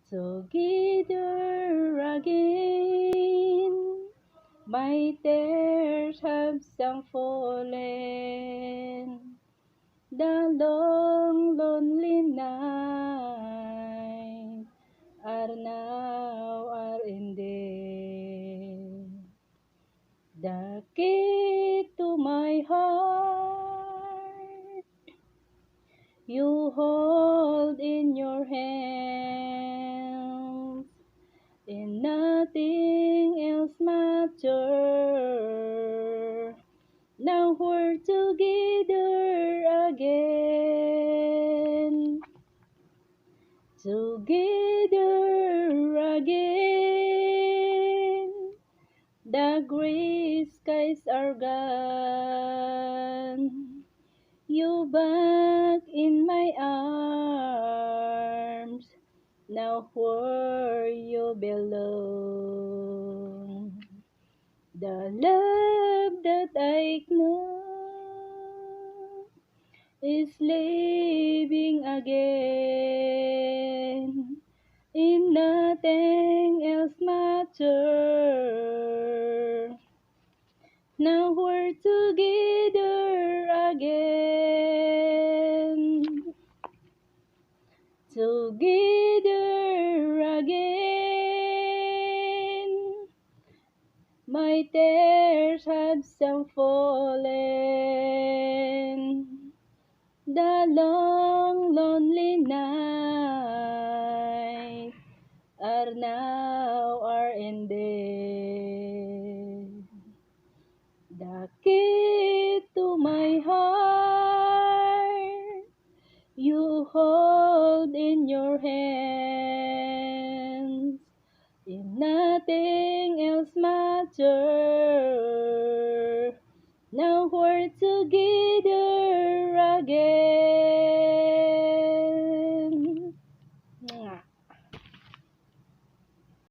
Together again, my tears have sunk fallen. The long lonely night are ended. The key to my heart you hold in your hands, and nothing else matters. Now we're together again, together again. The gray skies are gone. You back in my arms, now where you belong. The love that I know is living again, and nothing else matters. Now we're together again, together again. My tears have sunk fallen. The long lonely night are ended. The key to my heart you hold in your hands, and nothing else matters. Now we're together